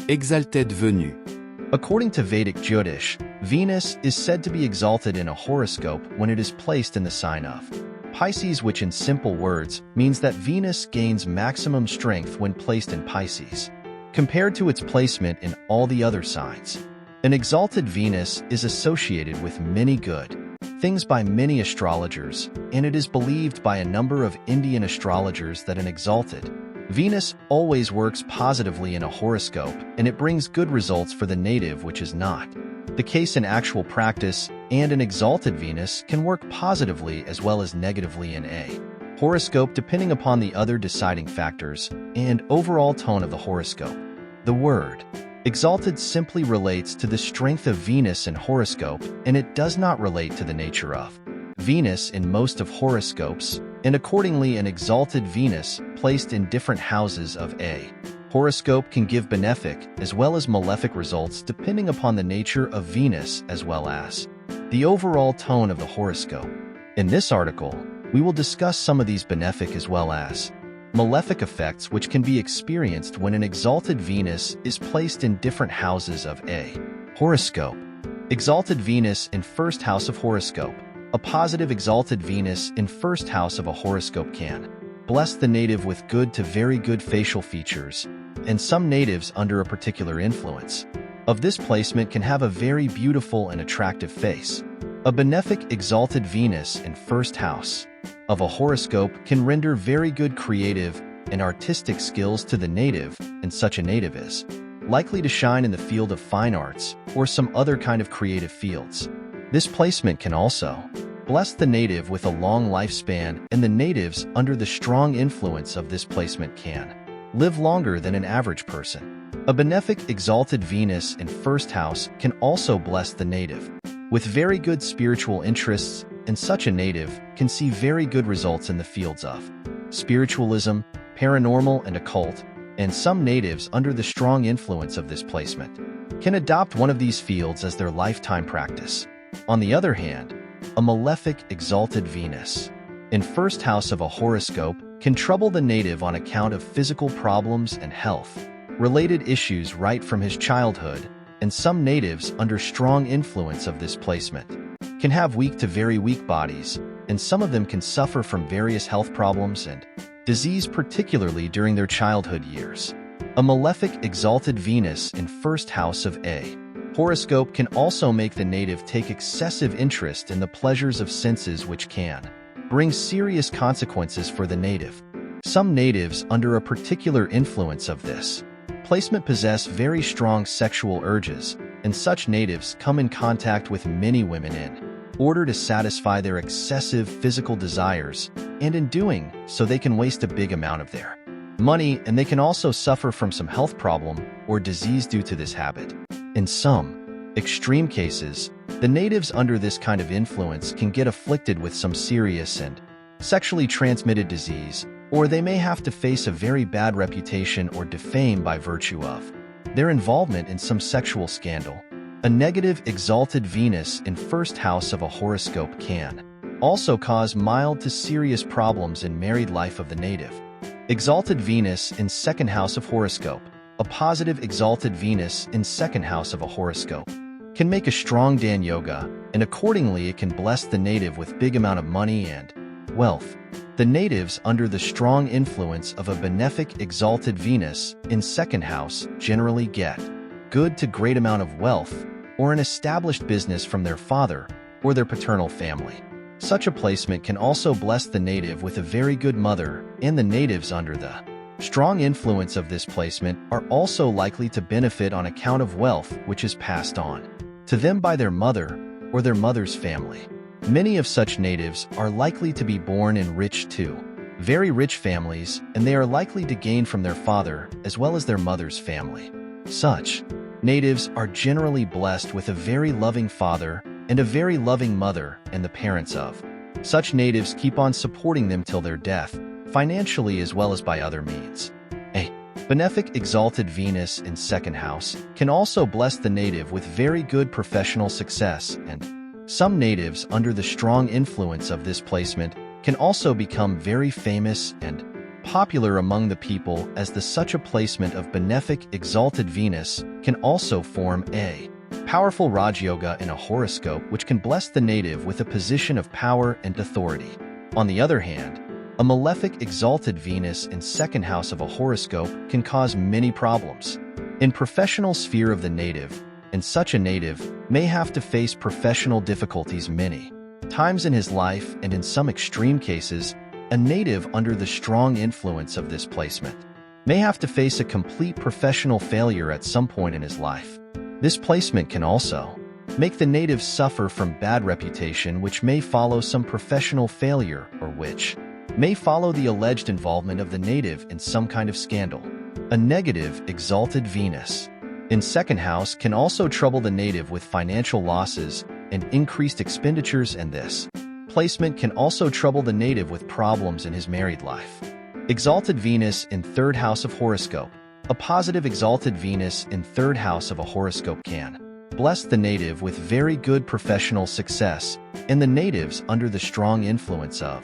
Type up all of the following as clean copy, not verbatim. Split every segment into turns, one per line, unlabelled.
Exalted Venus.
According to Vedic Jyotish, Venus is said to be exalted in a horoscope when it is placed in the sign of Pisces, which in simple words means that Venus gains maximum strength when placed in Pisces, compared to its placement in all the other signs. An exalted Venus is associated with many good things by many astrologers, and it is believed by a number of Indian astrologers that an exalted Venus always works positively in a horoscope, and it brings good results for the native, which is not the case in actual practice, and an exalted Venus can work positively as well as negatively in a horoscope depending upon the other deciding factors and overall tone of the horoscope. The word exalted simply relates to the strength of Venus in horoscope, and it does not relate to the nature of Venus in most of horoscopes, and accordingly an exalted Venus placed in different houses of a horoscope can give benefic as well as malefic results depending upon the nature of Venus as well as the overall tone of the horoscope. In this article, we will discuss some of these benefic as well as malefic effects which can be experienced when an exalted Venus is placed in different houses of a horoscope. Exalted Venus in first house of horoscope. A positive exalted Venus in first house of a horoscope can bless the native with good to very good facial features, and some natives under a particular influence of this placement can have a very beautiful and attractive face. A benefic exalted Venus in first house of a horoscope can render very good creative and artistic skills to the native, and such a native is likely to shine in the field of fine arts or some other kind of creative fields. This placement can also bless the native with a long lifespan, and the natives under the strong influence of this placement can live longer than an average person. A benefic exalted Venus in first house can also bless the native with very good spiritual interests, and such a native can see very good results in the fields of spiritualism, paranormal, and occult, and some natives under the strong influence of this placement can adopt one of these fields as their lifetime practice. On the other hand, a malefic exalted Venus in first house of a horoscope can trouble the native on account of physical problems and health-related issues right from his childhood, and some natives under strong influence of this placement can have weak to very weak bodies, and some of them can suffer from various health problems and disease, particularly during their childhood years. A malefic exalted Venus in first house of a horoscope can also make the native take excessive interest in the pleasures of senses, which can bring serious consequences for the native. Some natives under a particular influence of this placement possess very strong sexual urges, and such natives come in contact with many women in order to satisfy their excessive physical desires, and in doing so they can waste a big amount of their money, and they can also suffer from some health problem or disease due to this habit. In some extreme cases, the natives under this kind of influence can get afflicted with some serious and sexually transmitted disease, or they may have to face a very bad reputation or defame by virtue of their involvement in some sexual scandal. A negative exalted Venus in first house of a horoscope can also cause mild to serious problems in married life of the native. Exalted Venus in second house of horoscope. A positive exalted Venus in second house of a horoscope can make a strong Dan yoga, and accordingly it can bless the native with big amount of money and wealth. The natives under the strong influence of a benefic exalted Venus in second house generally get good to great amount of wealth or an established business from their father or their paternal family. Such a placement can also bless the native with a very good mother, and the natives under the strong influence of this placement are also likely to benefit on account of wealth which is passed on to them by their mother or their mother's family. Many of such natives are likely to be born in rich to very rich families, and they are likely to gain from their father as well as their mother's family. Such natives are generally blessed with a very loving father and a very loving mother, and the parents of such natives keep on supporting them till their death, financially as well as by other means. A benefic exalted Venus in second house can also bless the native with very good professional success, and some natives under the strong influence of this placement can also become very famous and popular among the people as the such a placement of benefic exalted Venus can also form a powerful Raj Yoga in a horoscope which can bless the native with a position of power and authority. On the other hand, a malefic exalted Venus in second house of a horoscope can cause many problems. In professional sphere of the native, and such a native may have to face professional difficulties many times in his life, and in some extreme cases, a native under the strong influence of this placement may have to face a complete professional failure at some point in his life. This placement can also make the native suffer from bad reputation which may follow some professional failure or which may follow the alleged involvement of the native in some kind of scandal. A negative exalted Venus in second house can also trouble the native with financial losses and increased expenditures, and this placement can also trouble the native with problems in his married life. Exalted Venus in third house of horoscope. A positive exalted Venus in third house of a horoscope can bless the native with very good professional success, and the natives under the strong influence of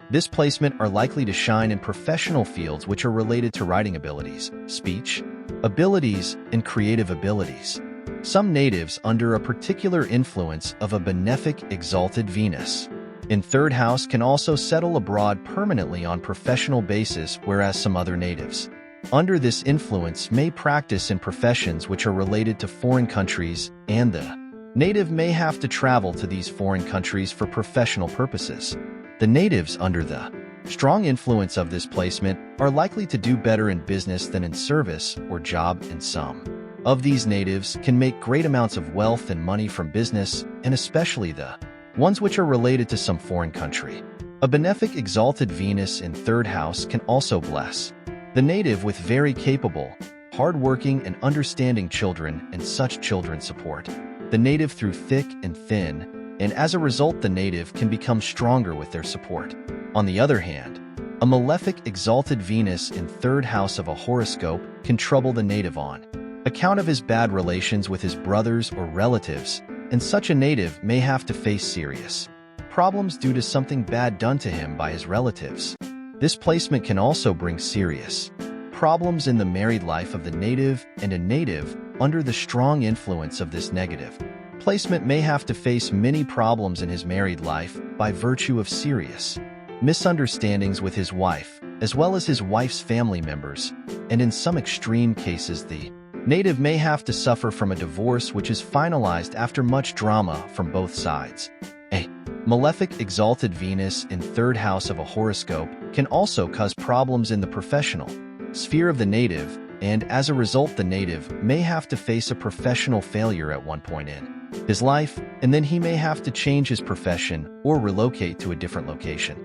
this placement are likely to shine in professional fields which are related to writing abilities, speech abilities, and creative abilities. Some natives under a particular influence of a benefic exalted Venus in third house can also settle abroad permanently on professional basis, whereas some other natives under this influence may practice in professions which are related to foreign countries, and the native may have to travel to these foreign countries for professional purposes. The natives under the strong influence of this placement are likely to do better in business than in service or job, and some of these natives can make great amounts of wealth and money from business, and especially the ones which are related to some foreign country. A benefic exalted Venus in third house can also bless the native with very capable, hard-working, and understanding children, and such children support the native through thick and thin, and as a result the native can become stronger with their support. On the other hand, a malefic exalted Venus in third house of a horoscope can trouble the native on account of his bad relations with his brothers or relatives, and such a native may have to face serious problems due to something bad done to him by his relatives. This placement can also bring serious problems in the married life of the native, and a native under the strong influence of this negative placement may have to face many problems in his married life by virtue of serious misunderstandings with his wife, as well as his wife's family members, and in some extreme cases the native may have to suffer from a divorce which is finalized after much drama from both sides. A malefic exalted Venus in third house of a horoscope can also cause problems in the professional sphere of the native, and as a result the native may have to face a professional failure at one point in his life, and then he may have to change his profession or relocate to a different location.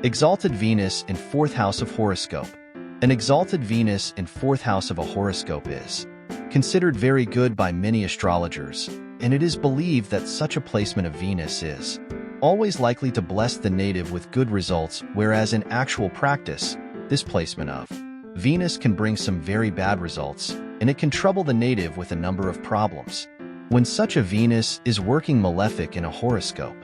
Exalted Venus in fourth house of horoscope. An exalted Venus in fourth house of a horoscope is considered very good by many astrologers, and it is believed that such a placement of Venus is always likely to bless the native with good results, whereas in actual practice, this placement of Venus can bring some very bad results, and it can trouble the native with a number of problems. When such a Venus is working malefic in a horoscope,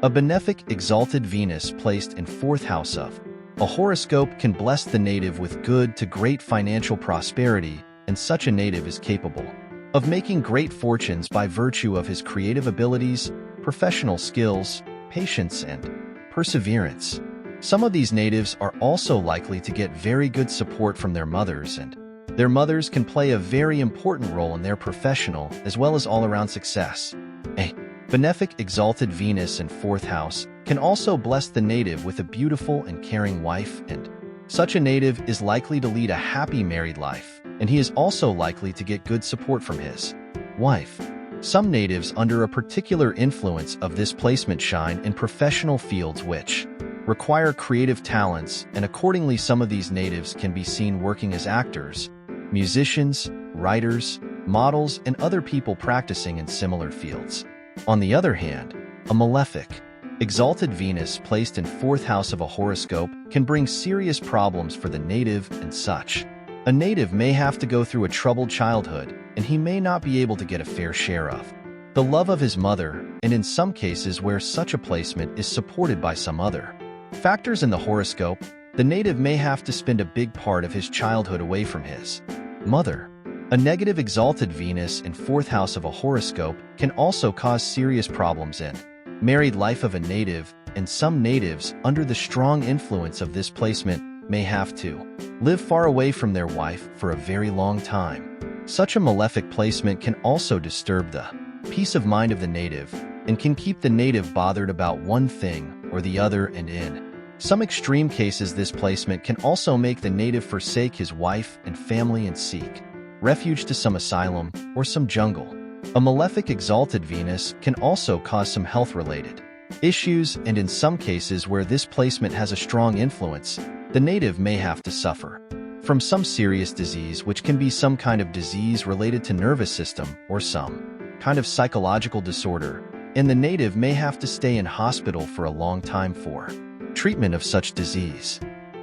a benefic exalted Venus placed in fourth house of a horoscope can bless the native with good to great financial prosperity, and such a native is capable of making great fortunes by virtue of his creative abilities, professional skills, patience, and perseverance. Some of these natives are also likely to get very good support from their mothers, and their mothers can play a very important role in their professional as well as all-around success. A benefic exalted Venus in fourth house can also bless the native with a beautiful and caring wife, and such a native is likely to lead a happy married life, and he is also likely to get good support from his wife. Some natives under a particular influence of this placement shine in professional fields which require creative talents, and accordingly some of these natives can be seen working as actors, musicians, writers, models, and other people practicing in similar fields. On the other hand, a malefic exalted Venus placed in fourth house of a horoscope can bring serious problems for the native, and such a native may have to go through a troubled childhood, and he may not be able to get a fair share of the love of his mother, and in some cases where such a placement is supported by some other factors in the horoscope, the native may have to spend a big part of his childhood away from his mother. A negative exalted Venus in 4th house of a horoscope can also cause serious problems in married life of a native, and some natives, under the strong influence of this placement, may have to live far away from their wife for a very long time. Such a malefic placement can also disturb the peace of mind of the native and can keep the native bothered about one thing or the other, and in some extreme cases this placement can also make the native forsake his wife and family and seek refuge to some asylum or some jungle. A malefic exalted Venus can also cause some health-related issues, and in some cases where this placement has a strong influence, the native may have to suffer from some serious disease, which can be some kind of disease related to nervous system or some kind of psychological disorder, and the native may have to stay in hospital for a long time for treatment of such disease.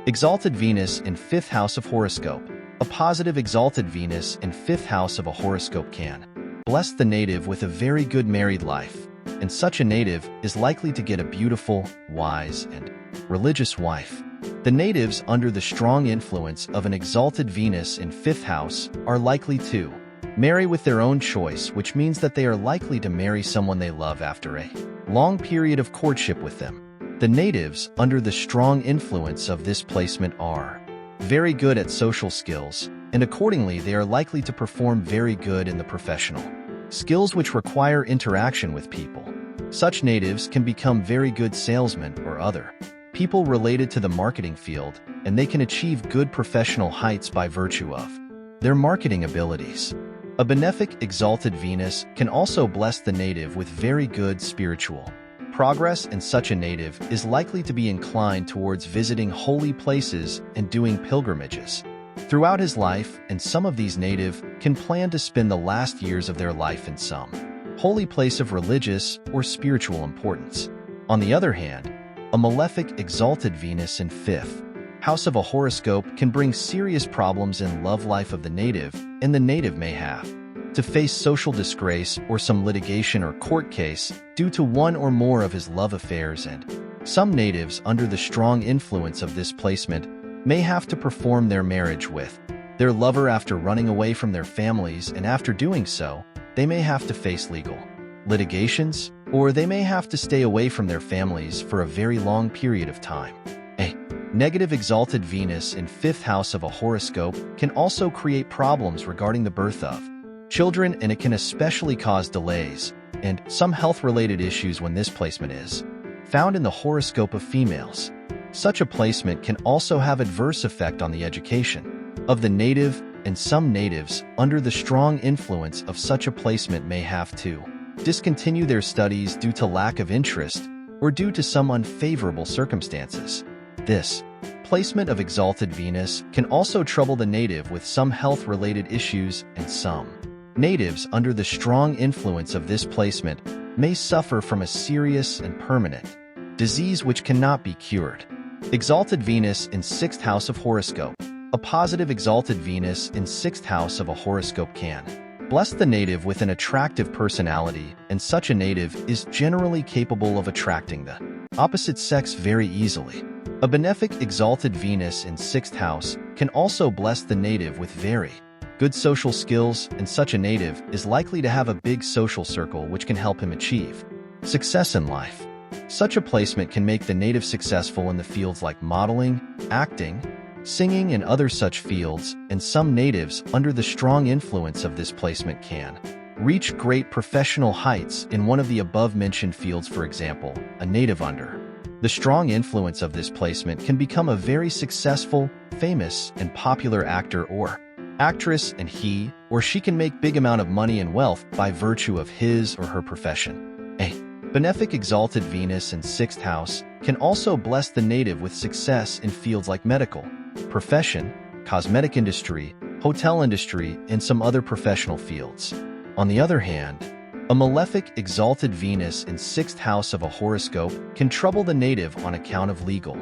Exalted Venus in 5th house of horoscope. A positive exalted Venus in 5th house of a horoscope can bless the native with a very good married life, and such a native is likely to get a beautiful, wise, and religious wife. The natives under the strong influence of an exalted Venus in 5th house are likely to marry with their own choice, which means that they are likely to marry someone they love after a long period of courtship with them. The natives under the strong influence of this placement are very good at social skills, and accordingly they are likely to perform very good in the professional skills which require interaction with people. Such natives can become very good salesmen or other people related to the marketing field, and they can achieve good professional heights by virtue of their marketing abilities. A benefic exalted Venus can also bless the native with very good spiritual progress, and such a native is likely to be inclined towards visiting holy places and doing pilgrimages throughout his life, and some of these native can plan to spend the last years of their life in some holy place of religious or spiritual importance. On the other hand, a malefic exalted Venus in 5th house of a horoscope can bring serious problems in love life of the native, and the native may have to face social disgrace or some litigation or court case due to one or more of his love affairs, and some natives under the strong influence of this placement may have to perform their marriage with their lover after running away from their families, and after doing so, they may have to face legal litigations, or they may have to stay away from their families for a very long period of time. A negative exalted Venus in 5th house of a horoscope can also create problems regarding the birth of children, and it can especially cause delays and some health-related issues when this placement is found in the horoscope of females. Such a placement can also have adverse effect on the education of the native, and some natives under the strong influence of such a placement may have to discontinue their studies due to lack of interest or due to some unfavorable circumstances. This placement of exalted Venus can also trouble the native with some health-related issues, and some natives under the strong influence of this placement may suffer from a serious and permanent disease which cannot be cured. Exalted Venus in 6th house of horoscope. A positive exalted Venus in 6th house of a horoscope can bless the native with an attractive personality, and such a native is generally capable of attracting the opposite sex very easily. A benefic exalted Venus in 6th house can also bless the native with very good social skills, and such a native is likely to have a big social circle which can help him achieve success in life. Such a placement can make the native successful in the fields like modeling, acting, singing, and other such fields, and some natives under the strong influence of this placement can reach great professional heights in one of the above-mentioned fields. For example, a native under the strong influence of this placement can become a very successful, famous, and popular actor or actress, and he or she can make big amount of money and wealth by virtue of his or her profession. A benefic exalted Venus in 6th house can also bless the native with success in fields like medical profession, cosmetic industry, hotel industry, and some other professional fields. On the other hand, a malefic exalted Venus in 6th house of a horoscope can trouble the native on account of legal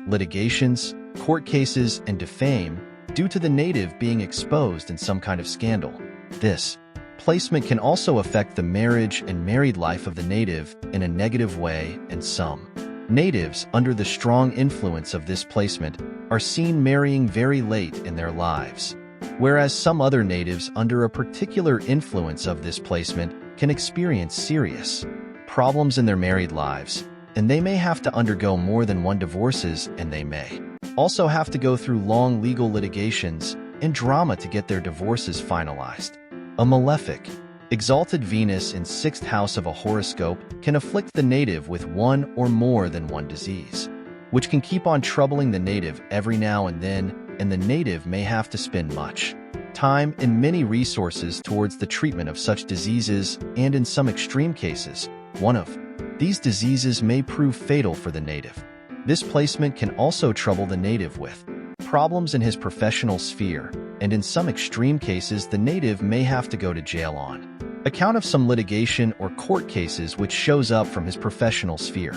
litigations, court cases, and defame due to the native being exposed in some kind of scandal. This placement can also affect the marriage and married life of the native in a negative way, and some natives under the strong influence of this placement are seen marrying very late in their lives, whereas some other natives under a particular influence of this placement can experience serious problems in their married lives, and they may have to undergo more than one divorces, and they may also have to go through long legal litigations and drama to get their divorces finalized. A malefic, exalted Venus in 6th house of a horoscope can afflict the native with one or more than one disease, which can keep on troubling the native every now and then, and the native may have to spend much time and many resources towards the treatment of such diseases, and in some extreme cases, one of these diseases may prove fatal for the native. This placement can also trouble the native with problems in his professional sphere, and in some extreme cases the native may have to go to jail on account of some litigation or court cases which shows up from his professional sphere.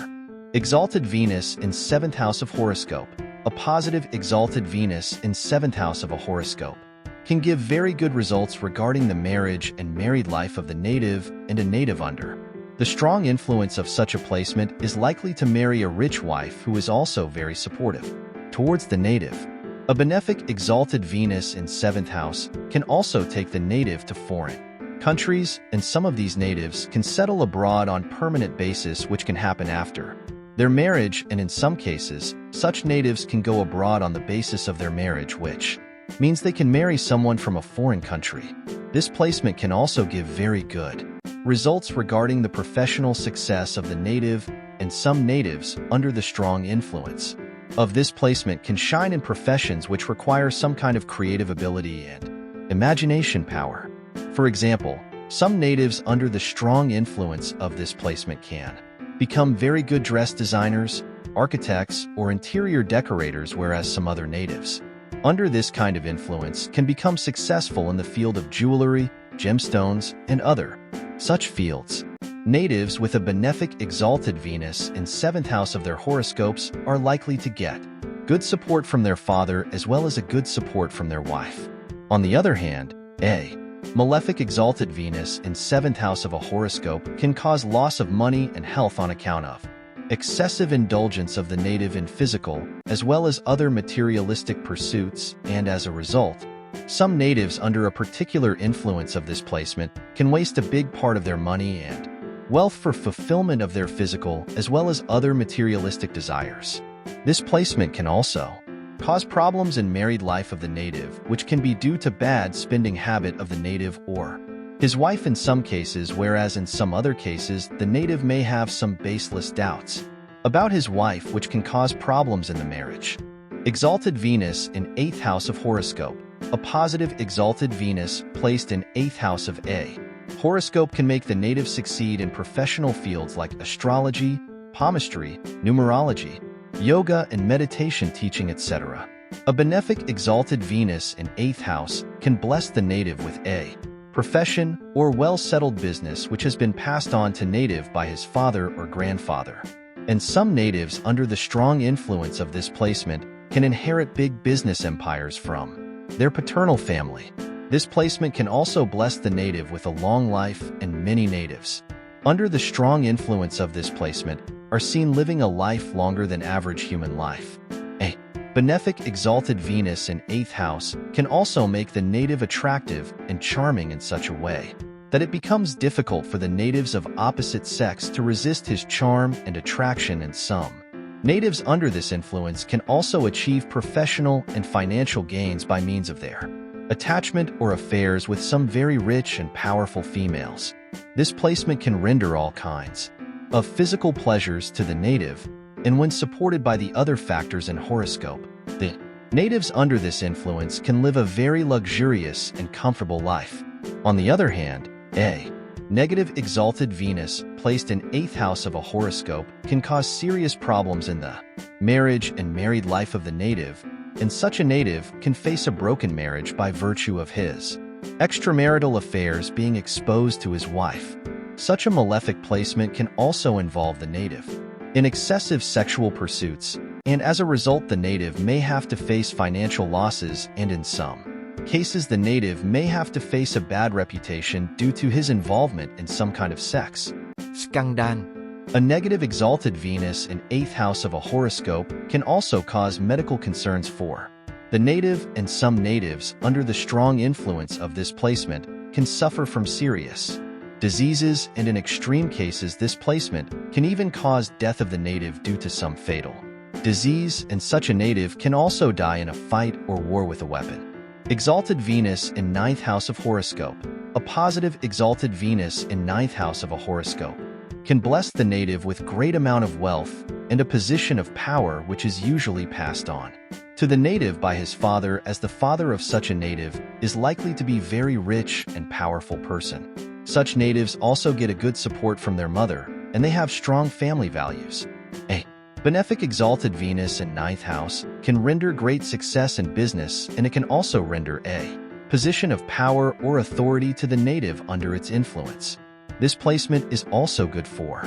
Exalted Venus in 7th house of horoscope. A positive exalted Venus in 7th house of a horoscope can give very good results regarding the marriage and married life of the native and a native under the strong influence of such a placement is likely to marry a rich wife who is also very supportive towards the native. A benefic exalted Venus in 7th house can also take the native to foreign countries, and some of these natives can settle abroad on permanent basis, which can happen after their marriage, and in some cases, such natives can go abroad on the basis of their marriage, which means they can marry someone from a foreign country. This placement can also give very good results regarding the professional success of the native, and some natives under the strong influence of this placement can shine in professions which require some kind of creative ability and imagination power. For example, some natives under the strong influence of this placement can become very good dress designers, architects, or interior decorators, whereas some other natives under this kind of influence can become successful in the field of jewelry, gemstones, and other such fields. Natives with a benefic exalted Venus in 7th house of their horoscopes are likely to get good support from their father as well as a good support from their wife. On the other hand, a malefic exalted Venus in 7th house of a horoscope can cause loss of money and health on account of excessive indulgence of the native in physical as well as other materialistic pursuits, and as a result, some natives under a particular influence of this placement can waste a big part of their money and wealth for fulfillment of their physical as well as other materialistic desires. This placement can also cause problems in married life of the native, which can be due to bad spending habit of the native or his wife in some cases, whereas in some other cases the native may have some baseless doubts about his wife, which can cause problems in the marriage. Exalted Venus in 8th house of horoscope. A positive exalted Venus placed in 8th house of a horoscope can make the native succeed in professional fields like astrology, palmistry, numerology, yoga, and meditation teaching, etc. A benefic exalted Venus in 8th house can bless the native with a profession or well-settled business which has been passed on to native by his father or grandfather. And some natives under the strong influence of this placement can inherit big business empires from their paternal family. This placement can also bless the native with a long life, and many natives under the strong influence of this placement are seen living a life longer than average human life. A benefic exalted Venus in 8th house can also make the native attractive and charming in such a way that it becomes difficult for the natives of opposite sex to resist his charm and attraction, and some natives under this influence can also achieve professional and financial gains by means of their attachment or affairs with some very rich and powerful females. This placement can render all kinds of physical pleasures to the native, and when supported by the other factors in horoscope, the natives under this influence can live a very luxurious and comfortable life. On the other hand, a negative exalted Venus placed in 8th house of a horoscope can cause serious problems in the marriage and married life of the native, and such a native can face a broken marriage by virtue of his extramarital affairs being exposed to his wife. Such a malefic placement can also involve the native in excessive sexual pursuits, and as a result the native may have to face financial losses, and in some cases the native may have to face a bad reputation due to his involvement in some kind of sex scandal. A negative exalted Venus in 8th house of a horoscope can also cause medical concerns for the native, and some natives, under the strong influence of this placement, can suffer from serious diseases, and in extreme cases this placement can even cause death of the native due to some fatal disease, and such a native can also die in a fight or war with a weapon. Exalted Venus in 9th house of horoscope. A positive exalted Venus in 9th house of a horoscope can bless the native with great amount of wealth and a position of power which is usually passed on to the native by his father, as the father of such a native is likely to be very rich and powerful person. Such natives also get a good support from their mother, and they have strong family values. A benefic exalted Venus in 9th house can render great success in business, and it can also render a position of power or authority to the native under its influence. This placement is also good for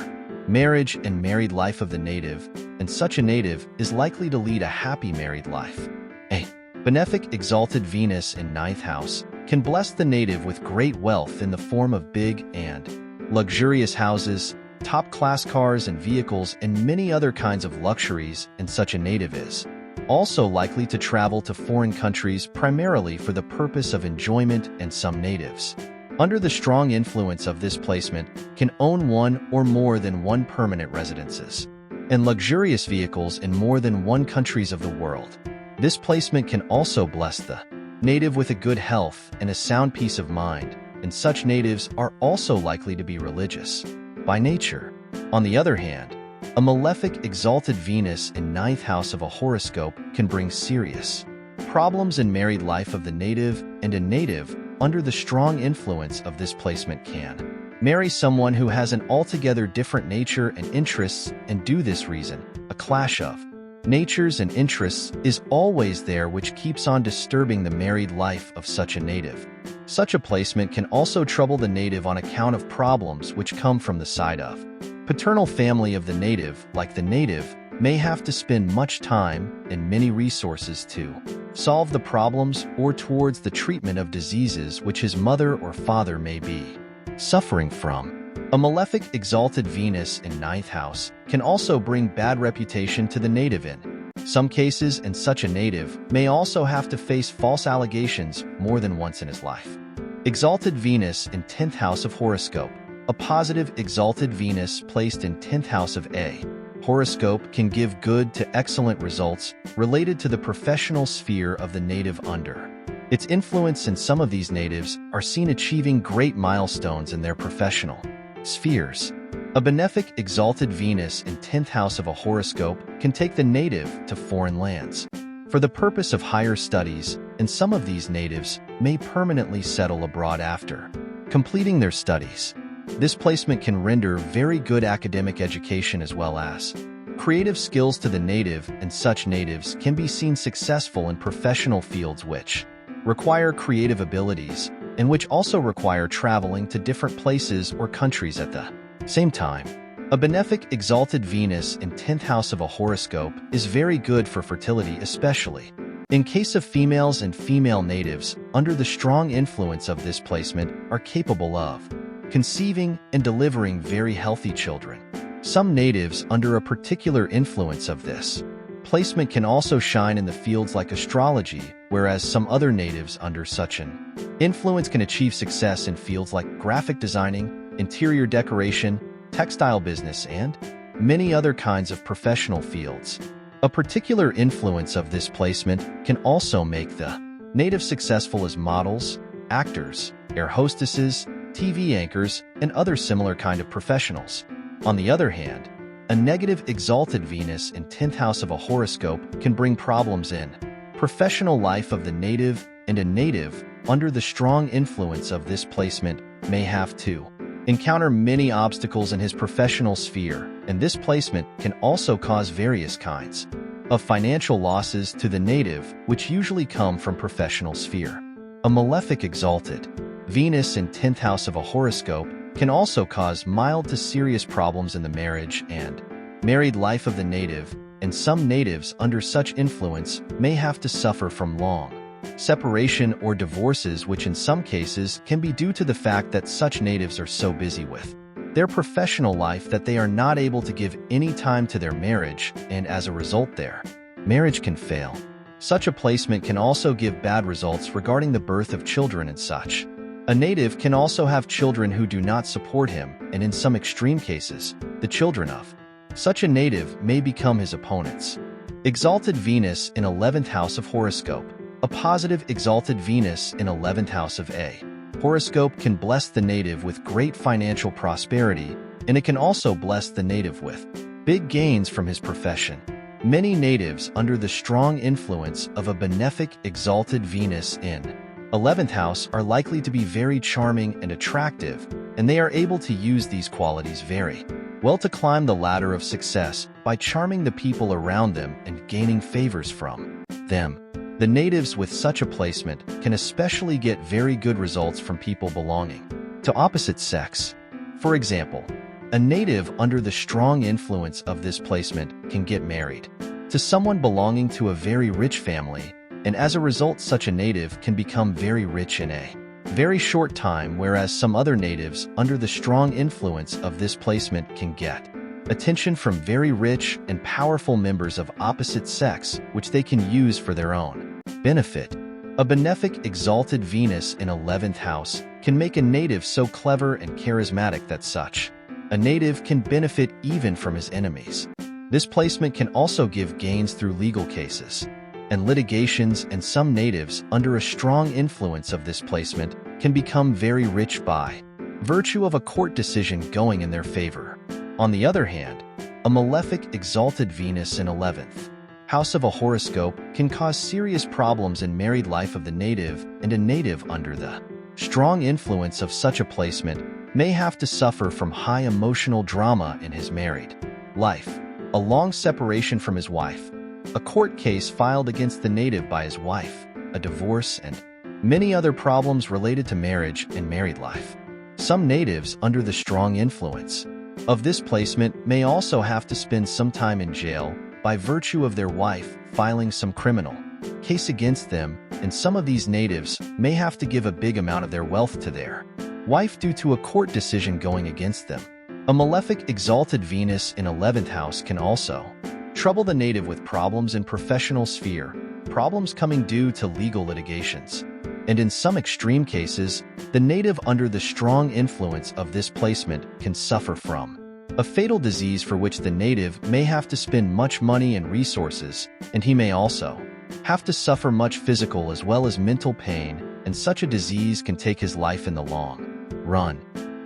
marriage and married life of the native, and such a native is likely to lead a happy married life. A benefic exalted Venus in 9th house can bless the native with great wealth in the form of big and luxurious houses, top-class cars and vehicles, and many other kinds of luxuries, and such a native is also likely to travel to foreign countries primarily for the purpose of enjoyment, and some natives, under the strong influence of this placement, can own one or more than one permanent residences and luxurious vehicles in more than one countries of the world. This placement can also bless the native with a good health and a sound peace of mind, and such natives are also likely to be religious by nature. On the other hand, a malefic exalted Venus in 9th house of a horoscope can bring serious problems in married life of the native, and a native, under the strong influence of this placement, can marry someone who has an altogether different nature and interests, and due this reason, a clash of natures and interests is always there, which keeps on disturbing the married life of such a native. Such a placement can also trouble the native on account of problems which come from the side of paternal family of the native, like the native may have to spend much time and many resources to solve the problems or towards the treatment of diseases which his mother or father may be suffering from. A malefic exalted Venus in 9th house can also bring bad reputation to the native in some cases, and such a native may also have to face false allegations more than once in his life. Exalted Venus in 10th house of horoscope. A positive exalted Venus placed in 10th house of a horoscope can give good to excellent results related to the professional sphere of the native under its influence, and some of these natives are seen achieving great milestones in their professional spheres. A benefic exalted Venus in 10th house of a horoscope can take the native to foreign lands for the purpose of higher studies, and some of these natives may permanently settle abroad after completing their studies. This placement can render very good academic education as well as creative skills to the native, and such natives can be seen successful in professional fields which require creative abilities, and which also require traveling to different places or countries at the same time. A benefic exalted Venus in 10th house of a horoscope is very good for fertility, especially in case of females, and female natives under the strong influence of this placement are capable of conceiving and delivering very healthy children. Some natives under a particular influence of this placement can also shine in the fields like astrology, whereas some other natives under such an influence can achieve success in fields like graphic designing, interior decoration, textile business, and many other kinds of professional fields. A particular influence of this placement can also make the native successful as models, actors, air hostesses, TV anchors, and other similar kind of professionals. On the other hand, a negative exalted Venus in 10th house of a horoscope can bring problems in professional life of the native, and a native, under the strong influence of this placement, may have to encounter many obstacles in his professional sphere, and this placement can also cause various kinds of financial losses to the native, which usually come from professional sphere. A malefic exalted Venus in 10th house of a horoscope can also cause mild to serious problems in the marriage and married life of the native, and some natives under such influence may have to suffer from long separation or divorces, which in some cases can be due to the fact that such natives are so busy with their professional life that they are not able to give any time to their marriage, and as a result their marriage can fail. Such a placement can also give bad results regarding the birth of children and such. A native can also have children who do not support him, and in some extreme cases, the children of such a native may become his opponents. Exalted Venus in 11th house of horoscope. A positive exalted Venus in 11th house of a horoscope can bless the native with great financial prosperity, and it can also bless the native with big gains from his profession. Many natives under the strong influence of a benefic exalted Venus in 11th house are likely to be very charming and attractive, and they are able to use these qualities very well to climb the ladder of success by charming the people around them and gaining favors from them. The natives with such a placement can especially get very good results from people belonging to opposite sex. For example, a native under the strong influence of this placement can get married to someone belonging to a very rich family, and as a result such a native can become very rich in a very short time, whereas some other natives under the strong influence of this placement can get attention from very rich and powerful members of opposite sex, which they can use for their own benefit. A benefic exalted Venus in 11th house can make a native so clever and charismatic that such a native can benefit even from his enemies. This placement can also give gains through legal cases and litigations, and some natives under a strong influence of this placement can become very rich by virtue of a court decision going in their favor. On the other hand, a malefic exalted Venus in 11th house of a horoscope can cause serious problems in married life of the native, and a native under the strong influence of such a placement may have to suffer from high emotional drama in his married life, a long separation from his wife, a court case filed against the native by his wife, a divorce, and many other problems related to marriage and married life. Some natives under the strong influence of this placement may also have to spend some time in jail by virtue of their wife filing some criminal case against them, and some of these natives may have to give a big amount of their wealth to their wife due to a court decision going against them. A malefic exalted Venus in 11th house can also trouble the native with problems in professional sphere, problems coming due to legal litigations, and in some extreme cases, the native under the strong influence of this placement can suffer from a fatal disease for which the native may have to spend much money and resources, and he may also have to suffer much physical as well as mental pain, and such a disease can take his life in the long run.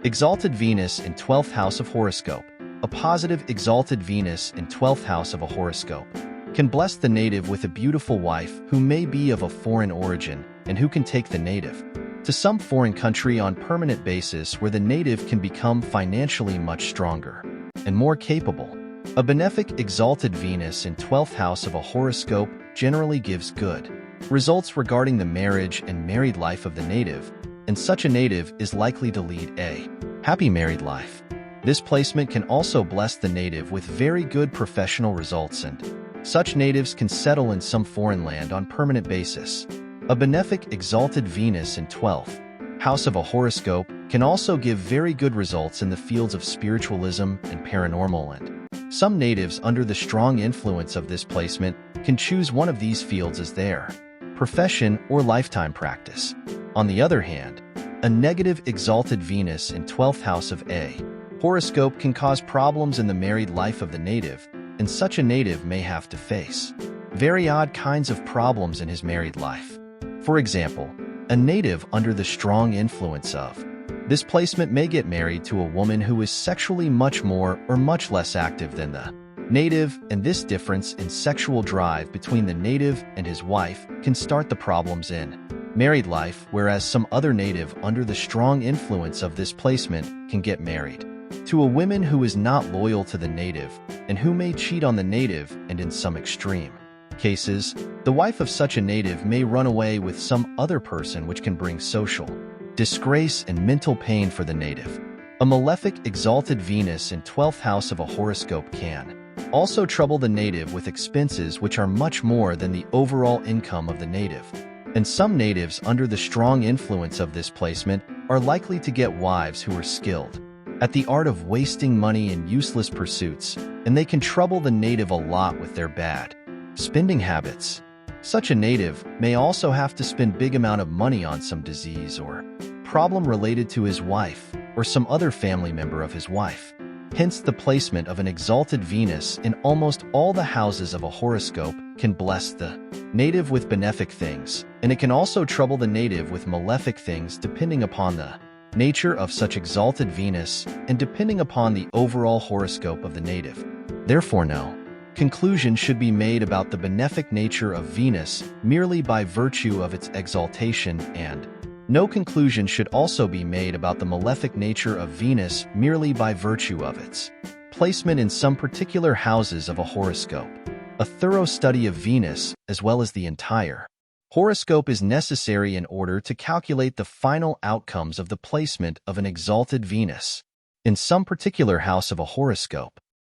Exalted Venus in 12th house of horoscope. A positive exalted Venus in 12th house of a horoscope can bless the native with a beautiful wife who may be of a foreign origin and who can take the native to some foreign country on permanent basis, where the native can become financially much stronger and more capable. A benefic exalted Venus in 12th house of a horoscope generally gives good results regarding the marriage and married life of the native, and such a native is likely to lead a happy married life. This placement can also bless the native with very good professional results, and such natives can settle in some foreign land on permanent basis. A benefic exalted Venus in 12th house of a horoscope can also give very good results in the fields of spiritualism and paranormal, and some natives under the strong influence of this placement can choose one of these fields as their profession or lifetime practice. On the other hand, a negative exalted Venus in 12th house of a horoscope can cause problems in the married life of the native, and such a native may have to face very odd kinds of problems in his married life. For example, a native under the strong influence of this placement may get married to a woman who is sexually much more or much less active than the native, and this difference in sexual drive between the native and his wife can start the problems in married life, whereas some other native under the strong influence of this placement can get married to a woman who is not loyal to the native and who may cheat on the native, and in some extreme cases, the wife of such a native may run away with some other person, which can bring social disgrace and mental pain for the native. A malefic exalted Venus in 12th house of a horoscope can also trouble the native with expenses which are much more than the overall income of the native, and some natives under the strong influence of this placement are likely to get wives who are skilled at the art of wasting money in useless pursuits, and they can trouble the native a lot with their bad spending habits. Such a native may also have to spend big amount of money on some disease or problem related to his wife or some other family member of his wife. Hence, the placement of an exalted Venus in almost all the houses of a horoscope can bless the native with benefic things, and it can also trouble the native with malefic things depending upon the nature of such exalted Venus and depending upon the overall horoscope of the native. Therefore, no conclusion should be made about the benefic nature of Venus merely by virtue of its exaltation, and no conclusion should also be made about the malefic nature of Venus merely by virtue of its placement in some particular houses of a horoscope. A thorough study of Venus, as well as the entire horoscope, is necessary in order to calculate the final outcomes of the placement of an exalted Venus in some particular house of a horoscope.